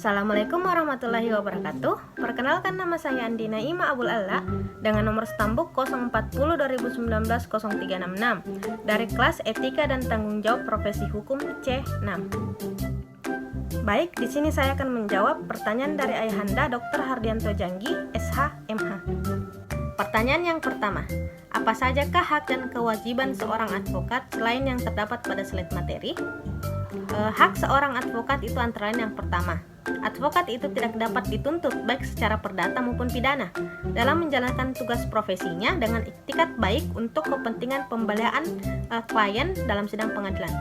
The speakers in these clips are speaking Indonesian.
Assalamualaikum warahmatullahi wabarakatuh. Perkenalkan, nama saya Andi Naima Abul Alla dengan nomor stambuk 040 2019 0366 dari kelas Etika dan Tanggung Jawab Profesi Hukum C6. Baik, di sini saya akan menjawab pertanyaan dari Ayahanda Dr. Hardianto Janggi, SH, MH. Pertanyaan yang pertama, apa sajakah hak dan kewajiban seorang advokat selain yang terdapat pada slide materi? Hak seorang advokat itu antara lain yang pertama, advokat itu tidak dapat dituntut baik secara perdata maupun pidana dalam menjalankan tugas profesinya dengan iktikat baik untuk kepentingan pembelaan klien dalam sidang pengadilan.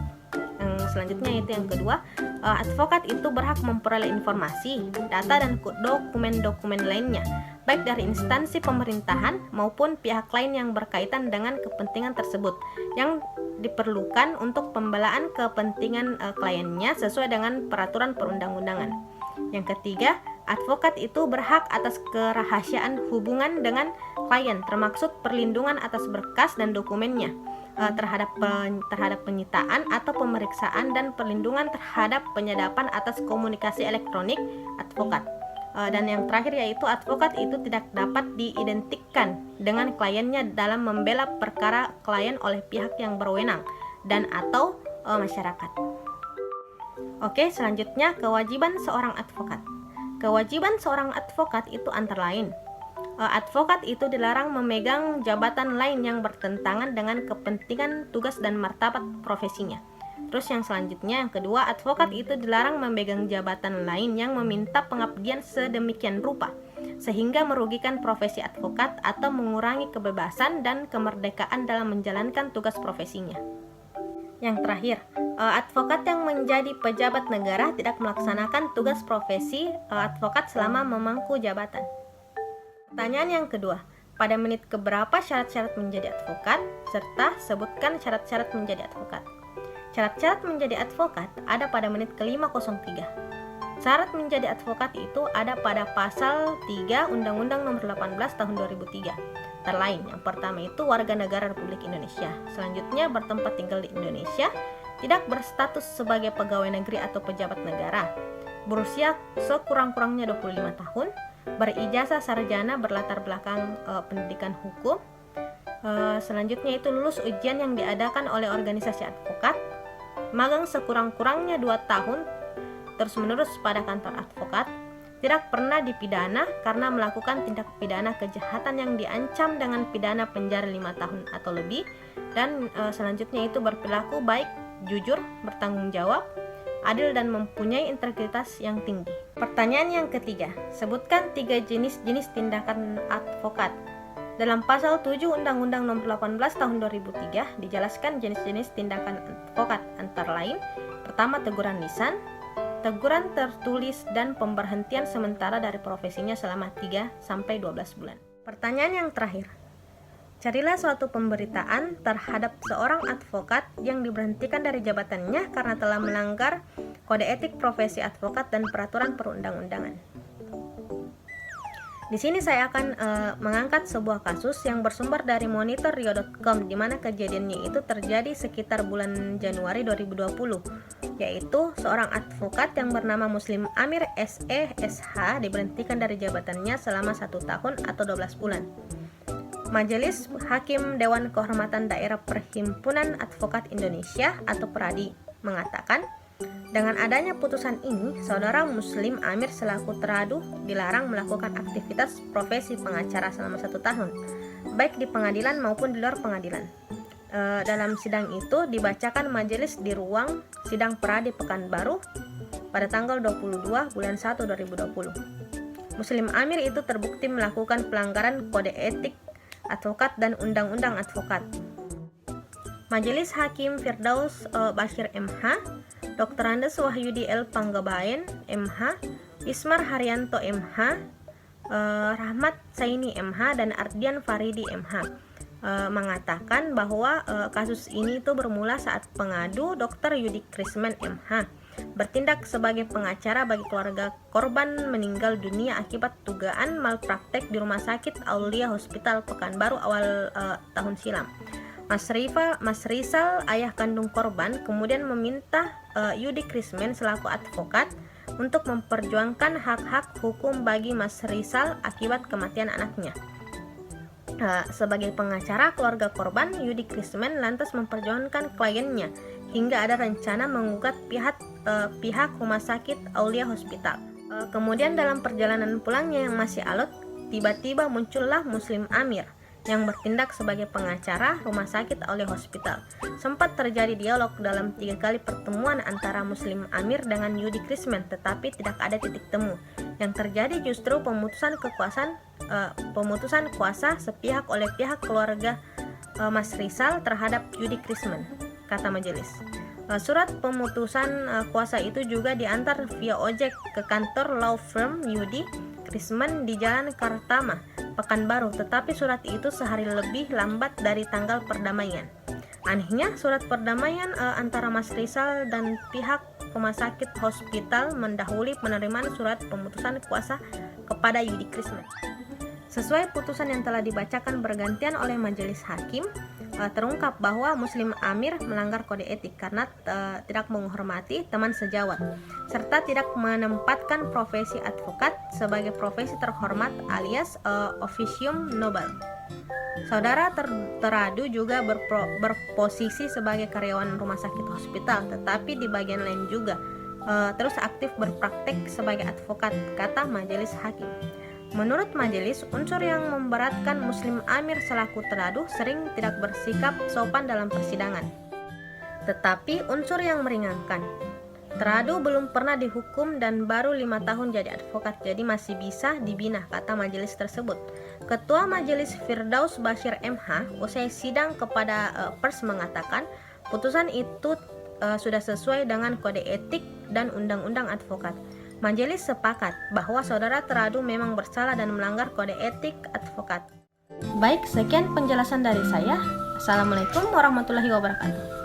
Selanjutnya itu yang kedua, advokat itu berhak memperoleh informasi, data dan dokumen-dokumen lainnya baik dari instansi pemerintahan maupun pihak lain yang berkaitan dengan kepentingan tersebut yang diperlukan untuk pembelaan kepentingan kliennya sesuai dengan peraturan perundang-undangan. Yang ketiga, advokat itu berhak atas kerahasiaan hubungan dengan klien, termaksud perlindungan atas berkas dan dokumennya terhadap penyitaan atau pemeriksaan dan perlindungan terhadap penyadapan atas komunikasi elektronik advokat. Dan yang terakhir yaitu advokat itu tidak dapat diidentikan dengan kliennya dalam membela perkara klien oleh pihak yang berwenang dan atau masyarakat. Oke, selanjutnya kewajiban seorang advokat. Kewajiban seorang advokat itu antara lain, advokat itu dilarang memegang jabatan lain yang bertentangan dengan kepentingan, tugas, dan martabat profesinya. Terus yang selanjutnya, yang kedua, advokat itu dilarang memegang jabatan lain yang meminta pengabdian sedemikian rupa sehingga merugikan profesi advokat atau mengurangi kebebasan dan kemerdekaan dalam menjalankan tugas profesinya. Yang terakhir, advokat yang menjadi pejabat negara tidak melaksanakan tugas profesi advokat selama memangku jabatan. Pertanyaan yang kedua, pada menit keberapa syarat-syarat menjadi advokat, serta sebutkan syarat-syarat menjadi advokat. Syarat-syarat menjadi advokat ada pada menit ke-503. Syarat menjadi advokat itu ada pada pasal 3 Undang-Undang Nomor 18 Tahun 2003. Terlain, yang pertama itu warga negara Republik Indonesia, selanjutnya bertempat tinggal di Indonesia, tidak berstatus sebagai pegawai negeri atau pejabat negara, berusia sekurang-kurangnya 25 tahun, berijazah sarjana berlatar belakang pendidikan hukum, selanjutnya itu lulus ujian yang diadakan oleh organisasi advokat, magang sekurang-kurangnya 2 tahun terus-menerus pada kantor advokat, tidak pernah dipidana karena melakukan tindak pidana kejahatan yang diancam dengan pidana penjara 5 tahun atau lebih, dan selanjutnya itu berperilaku baik, jujur, bertanggung jawab, adil, dan mempunyai integritas yang tinggi. Pertanyaan yang ketiga, sebutkan 3 jenis-jenis tindakan advokat. Dalam pasal 7 Undang-Undang Nomor 18 Tahun 2003 dijelaskan jenis-jenis tindakan advokat antara lain, pertama teguran lisan, teguran tertulis, dan pemberhentian sementara dari profesinya selama 3-12 bulan. Pertanyaan yang terakhir, carilah suatu pemberitaan terhadap seorang advokat yang diberhentikan dari jabatannya karena telah melanggar kode etik profesi advokat dan peraturan perundang-undangan. Di sini saya akan mengangkat sebuah kasus yang bersumber dari monitorrio.com, di mana kejadiannya itu terjadi sekitar bulan Januari 2020, yaitu seorang advokat yang bernama Muslim Amir SE SH diberhentikan dari jabatannya selama 1 tahun atau 12 bulan. Majelis Hakim Dewan Kehormatan Daerah Perhimpunan Advokat Indonesia atau PERADI mengatakan, dengan adanya putusan ini, saudara Muslim Amir selaku teradu dilarang melakukan aktivitas profesi pengacara selama 1 tahun, baik di pengadilan maupun di luar pengadilan. Dalam sidang itu dibacakan majelis di ruang sidang PERADI Pekanbaru pada tanggal 22 bulan 1 2020. Muslim Amir itu terbukti melakukan pelanggaran kode etik advokat dan undang-undang advokat. Majelis Hakim Firdaus Bashir MH, Dr. Andes Wahyudi L. Panggabaen MH, Ismar Haryanto MH, Rahmat Saini MH, dan Ardian Faridi MH mengatakan bahwa kasus ini itu bermula saat pengadu Dr. Yudi Krisman MH bertindak sebagai pengacara bagi keluarga korban meninggal dunia akibat dugaan malpraktek di Rumah Sakit Aulia Hospital Pekanbaru awal tahun silam. Mas Rizal, ayah kandung korban, kemudian meminta Yudi Krisman selaku advokat untuk memperjuangkan hak-hak hukum bagi Mas Rizal akibat kematian anaknya. Sebagai pengacara keluarga korban, Yudi Krisman lantas memperjuangkan kliennya hingga ada rencana menggugat pihak Rumah Sakit Aulia Hospital. Kemudian dalam perjalanan pulangnya yang masih alot, tiba-tiba muncullah Muslim Amir yang bertindak sebagai pengacara Rumah Sakit Aulia Hospital. Sempat terjadi dialog dalam 3 kali pertemuan antara Muslim Amir dengan Yudi Krisman, tetapi tidak ada titik temu. Yang terjadi justru pemutusan kuasa sepihak oleh pihak keluarga Mas Rizal terhadap Yudi Krisman, kata majelis. Surat pemutusan kuasa itu juga diantar via ojek ke kantor law firm Yudi Krisman di Jalan Kartama, Pekanbaru, tetapi surat itu sehari lebih lambat dari tanggal perdamaian. Anehnya, surat perdamaian antara Mas Rizal dan pihak Rumah Sakit Hospital mendahului penerimaan surat pemutusan kuasa kepada Yudi Krisman. Sesuai putusan yang telah dibacakan bergantian oleh majelis hakim, terungkap bahwa Muslim Amir melanggar kode etik karena tidak menghormati teman sejawat, serta tidak menempatkan profesi advokat sebagai profesi terhormat alias officium nobile. Saudara teradu juga berposisi sebagai karyawan rumah sakit hospital, tetapi di bagian lain juga terus aktif berpraktek sebagai advokat, kata majelis hakim. Menurut majelis, unsur yang memberatkan Muslim Amir selaku teradu sering tidak bersikap sopan dalam persidangan. Tetapi unsur yang meringankan, teradu belum pernah dihukum dan baru 5 tahun jadi advokat, jadi masih bisa dibina, kata majelis tersebut. Ketua majelis Firdaus Bashir MH usai sidang kepada pers mengatakan putusan itu sudah sesuai dengan kode etik dan undang-undang advokat. Majelis sepakat bahwa saudara teradu memang bersalah dan melanggar kode etik advokat. Baik, sekian penjelasan dari saya. Assalamualaikum warahmatullahi wabarakatuh.